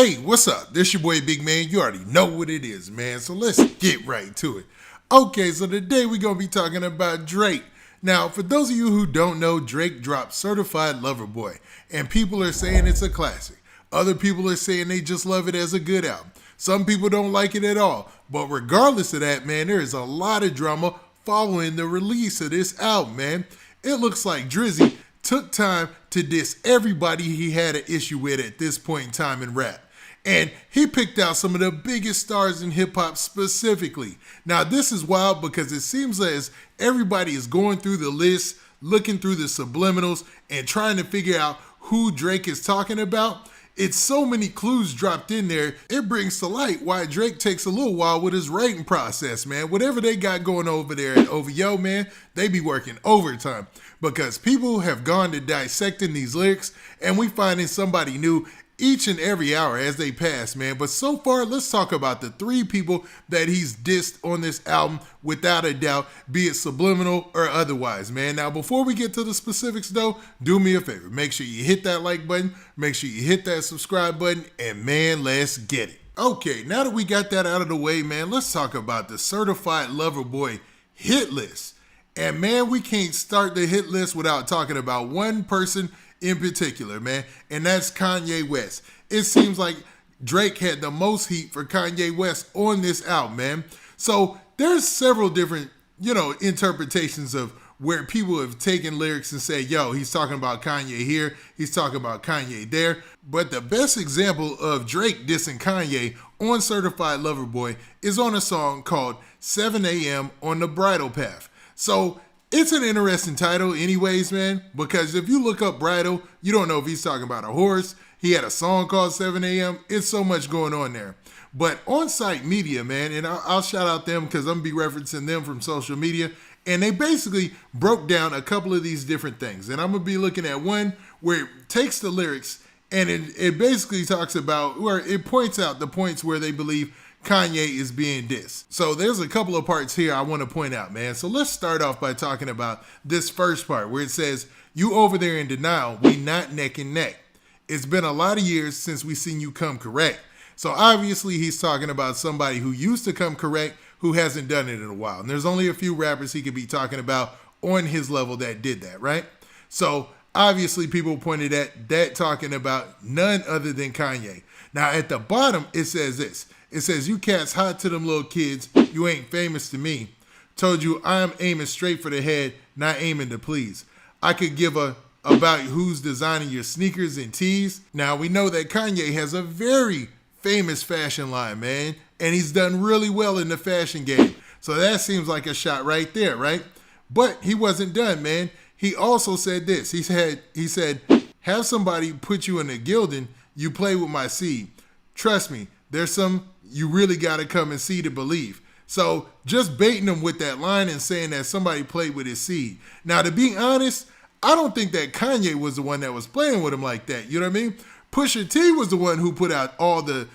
Hey, what's up? This your boy Big Man. You already know what it is, man. So let's get right to it. Okay, so today we're going to be talking about Drake. Now, for those of you who don't know, Drake dropped Certified Lover Boy, and people are saying it's a classic. Other people are saying they just love it as a good album. Some people don't like it at all. But regardless of that, man, there is a lot of drama following the release of this album, man. It looks like Drizzy took time to diss everybody he had an issue with at this point in time in rap. And he picked out some of the biggest stars in hip-hop specifically. Now, this is wild because it seems as everybody is going through the list, looking through the subliminals, and trying to figure out who Drake is talking about. It's so many clues dropped in there, it brings to light why Drake takes a little while with his writing process, man. Whatever they got going over there at OVO, man, they be working overtime because people have gone to dissecting these lyrics and we finding somebody new each and every hour as they pass, man. But so far, let's talk about the three people that he's dissed on this album without a doubt, be it subliminal or otherwise, man. Now, before we get to the specifics, though, do me a favor. Make sure you hit that like button, make sure you hit that subscribe button, and man, let's get it. Okay, now that we got that out of the way, man, let's talk about the Certified Lover Boy hit list. And man, we can't start the hit list without talking about one person in particular, man, and that's Kanye West. It seems like Drake had the most heat for Kanye West on this album, man. So there's several different, interpretations of where people have taken lyrics and say, yo, he's talking about Kanye here, he's talking about Kanye there. But the best example of Drake dissing Kanye on Certified Lover Boy is on a song called 7 a.m. on the Bridal Path. So it's an interesting title anyways, man, because if you look up Bridal, you don't know if he's talking about a horse. He had a song called 7 a.m. It's so much going on there. But On-Site Media, man, and I'll shout out them because I'm going to be referencing them from social media, and they basically broke down a couple of these different things. And I'm going to be looking at one where it takes the lyrics and it basically talks about, where it points out the points where they believe Kanye is being dissed. So there's a couple of parts here I want to point out, man. So let's start off by talking about this first part where it says, you over there in denial, we not neck and neck. It's been a lot of years since we seen you come correct. So obviously he's talking about somebody who used to come correct who hasn't done it in a while. And there's only a few rappers he could be talking about on his level that did that, right? So obviously people pointed at that talking about none other than Kanye. Now at the bottom it says this. It says, you cats hot to them little kids. You ain't famous to me. Told you I'm aiming straight for the head, not aiming to please. I could give a about who's designing your sneakers and tees. Now, we know that Kanye has a very famous fashion line, man. And he's done really well in the fashion game. So that seems like a shot right there, right? But he wasn't done, man. He also said this. He said, have somebody put you in a gilding. You play with my seed. Trust me, there's some you really got to come and see to believe. So just baiting him with that line and saying that somebody played with his seed. Now, to be honest, I don't think that Kanye was the one that was playing with him like that. You know what I mean? Pusha T was the one who put out all the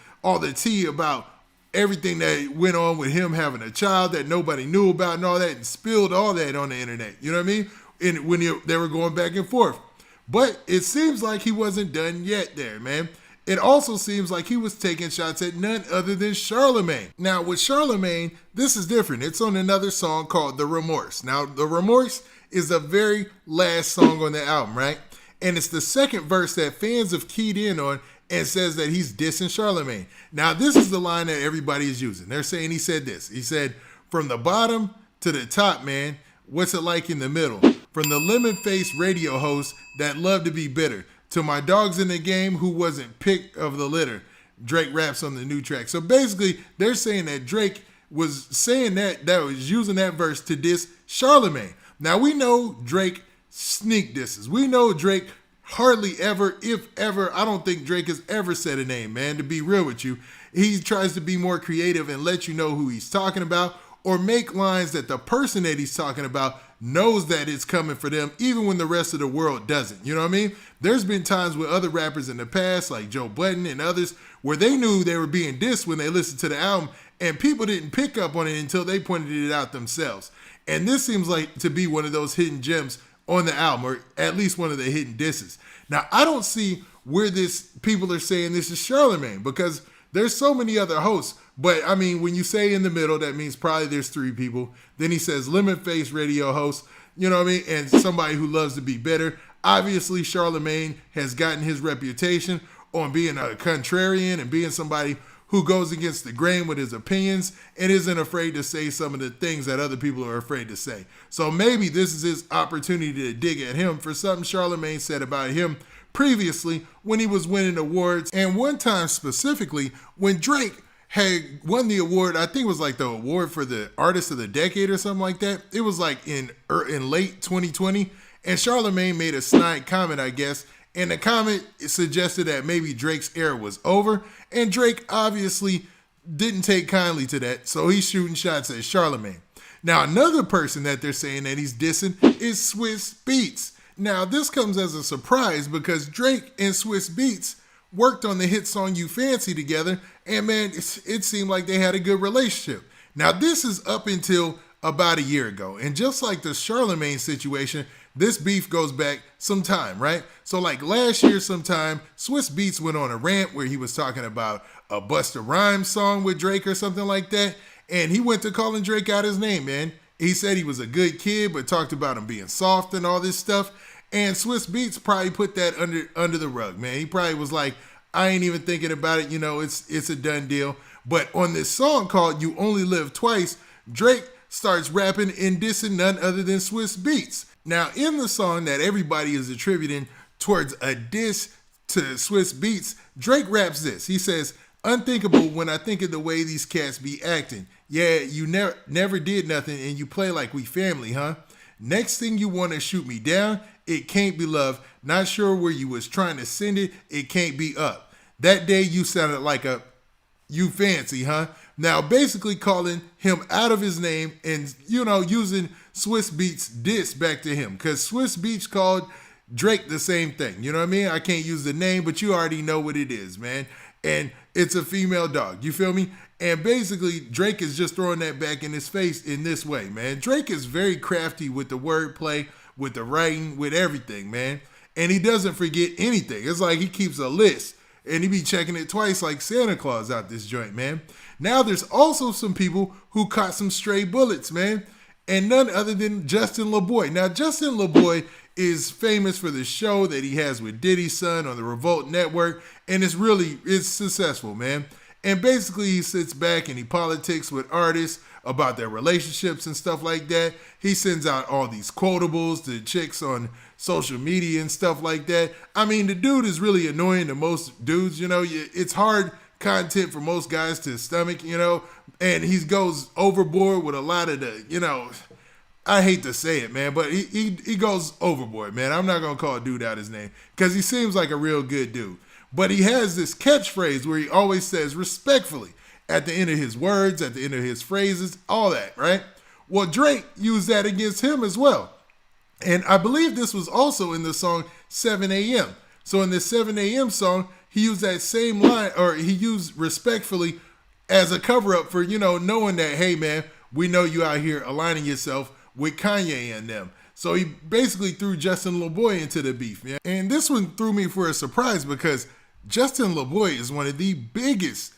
tea about everything that went on with him having a child that nobody knew about and all that, and spilled all that on the internet. You know what I mean? And when they were going back and forth. But it seems like he wasn't done yet there, man. It also seems like he was taking shots at none other than Charlamagne. Now, with Charlamagne, this is different. It's on another song called The Remorse. Now, The Remorse is the very last song on the album, right? And it's the second verse that fans have keyed in on and says that he's dissing Charlamagne. Now, this is the line that everybody is using. They're saying he said this. He said, from the bottom to the top, man, what's it like in the middle? From the lemon-faced radio host that love to be bitter, to my dogs in the game who wasn't pick of the litter. Drake raps on the new track. So basically, they're saying that Drake was saying that was using that verse to diss Charlamagne. Now, we know Drake sneak disses. We know Drake hardly ever, if ever, I don't think Drake has ever said a name, man, to be real with you. He tries to be more creative and let you know who he's talking about or make lines that the person that he's talking about knows that it's coming for them, even when the rest of the world doesn't. You know what I mean? There's been times with other rappers in the past, like Joe Budden and others, where they knew they were being dissed when they listened to the album, and people didn't pick up on it until they pointed it out themselves. And this seems like to be one of those hidden gems on the album, or at least one of the hidden disses. Now, I don't see people are saying this is Charlamagne, because there's so many other hosts. But I mean, when you say in the middle, that means probably there's 3 people. Then he says lemon face radio host, you know what I mean? And somebody who loves to be better. Obviously, Charlamagne has gotten his reputation on being a contrarian and being somebody who goes against the grain with his opinions and isn't afraid to say some of the things that other people are afraid to say. So maybe this is his opportunity to dig at him for something Charlamagne said about him previously when he was winning awards. And one time specifically, when Drake had won the award, I think it was like the award for the Artist of the Decade or something like that. It was like in late 2020. And Charlamagne made a snide comment, I guess. And the comment suggested that maybe Drake's era was over. And Drake obviously didn't take kindly to that. So he's shooting shots at Charlamagne. Now, another person that they're saying that he's dissing is Swizz Beatz. Now, this comes as a surprise because Drake and Swizz Beatz worked on the hit song You Fancy together. And man, it seemed like they had a good relationship. Now, this is up until about a year ago. And just like the Charlamagne situation, this beef goes back some time, right? So like last year sometime, Swizz Beatz went on a rant where he was talking about a Busta Rhymes song with Drake or something like that. And he went to calling Drake out his name, man. He said he was a good kid, but talked about him being soft and all this stuff. And Swizz Beatz probably put that under the rug, man. He probably was like, I ain't even thinking about it. You know, it's a done deal. But on this song called You Only Live Twice, Drake starts rapping and dissing none other than Swizz Beatz. Now, in the song that everybody is attributing towards a diss to Swizz Beatz, Drake raps this. He says, unthinkable when I think of the way these cats be acting. Yeah, you never did nothing and you play like we family, huh? Next thing you want to shoot me down, it can't be love. Not sure where you was trying to send it, it can't be up. That day you sounded like a you fancy, huh? Now, basically calling him out of his name and, you know, using Swizz Beatz diss back to him. Because Swizz Beatz called Drake the same thing. You know what I mean? I can't use the name, but you already know what it is, man. And it's a female dog. You feel me? And basically, Drake is just throwing that back in his face in this way, man. Drake is very crafty with the wordplay, with the writing, with everything, man. And he doesn't forget anything. It's like he keeps a list. And he be checking it twice like Santa Claus out this joint, man. Now there's also some people who caught some stray bullets, man. And none other than Justin Laboy. Now, Justin Laboy is famous for the show that he has with Diddy's son on the Revolt Network. And it's successful, man. And basically he sits back and he politics with artists about their relationships and stuff like that. He sends out all these quotables to chicks on social media and stuff like that. I mean, the dude is really annoying to most dudes, you know. It's hard content for most guys to stomach, you know. And he goes overboard with a lot of the, you know, I hate to say it, man, but he goes overboard, man. I'm not going to call a dude out his name because he seems like a real good dude. But he has this catchphrase where he always says respectfully at the end of his words, at the end of his phrases, all that, right? Well, Drake used that against him as well. And I believe this was also in the song 7 a.m. So in the 7 a.m. song, he used that same line, or he used respectfully as a cover-up for, you know, knowing that, hey, man, we know you out here aligning yourself with Kanye and them. So he basically threw Justin Laboy into the beef, man. And this one threw me for a surprise because Justin Laboy is one of the biggest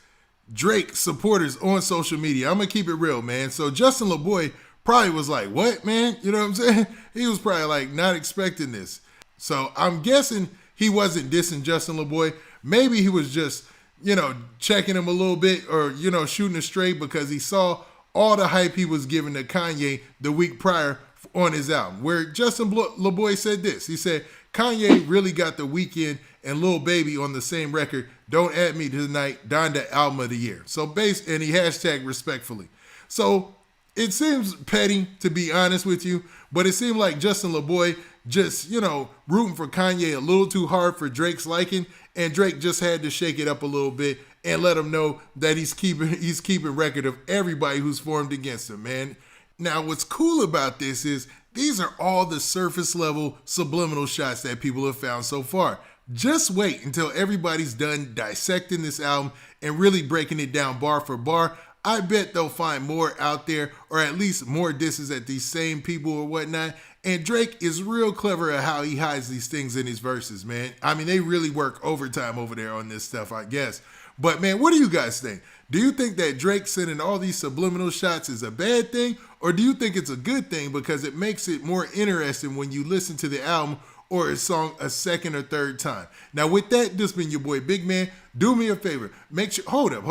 Drake supporters on social media. I'm going to keep it real, man. So Justin Laboy probably was like, what, man? You know what I'm saying? He was probably like not expecting this. So I'm guessing he wasn't dissing Justin Laboy. Maybe he was just, you know, checking him a little bit or, you know, shooting it straight because he saw all the hype he was giving to Kanye the week prior on his album, where Justin Laboy said this. He said, Kanye really got The Weeknd and Lil Baby on the same record. Don't Add Me Tonight, Donda Album of the Year. So and he hashtag respectfully. So it seems petty, to be honest with you, but it seemed like Justin Laboy just, you know, rooting for Kanye a little too hard for Drake's liking, and Drake just had to shake it up a little bit and let him know that he's keeping record of everybody who's formed against him, man. Now, what's cool about this is these are all the surface level subliminal shots that people have found so far. Just wait until everybody's done dissecting this album and really breaking it down bar for bar. I bet they'll find more out there, or at least more disses at these same people or whatnot. And Drake is real clever at how he hides these things in his verses, man. I mean, they really work overtime over there on this stuff, I guess. But man, what do you guys think? Do you think that Drake sending all these subliminal shots is a bad thing? Or do you think it's a good thing because it makes it more interesting when you listen to the album or a song a second or third time? Now with that, this been your boy Big Man. Do me a favor. Make sure, hold up.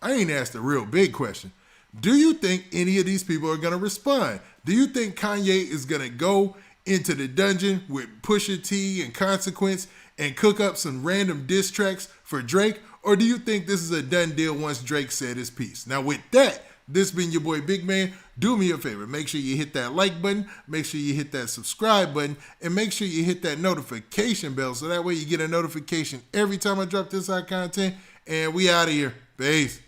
I ain't asked a real big question. Do you think any of these people are going to respond? Do you think Kanye is going to go into the dungeon with Pusha T and Consequence and cook up some random diss tracks for Drake? Or do you think this is a done deal once Drake said his piece? Now with that, this been your boy Big Man. Do me a favor. Make sure you hit that like button. Make sure you hit that subscribe button. And make sure you hit that notification bell so that way you get a notification every time I drop this hot content. And we out of here. Peace.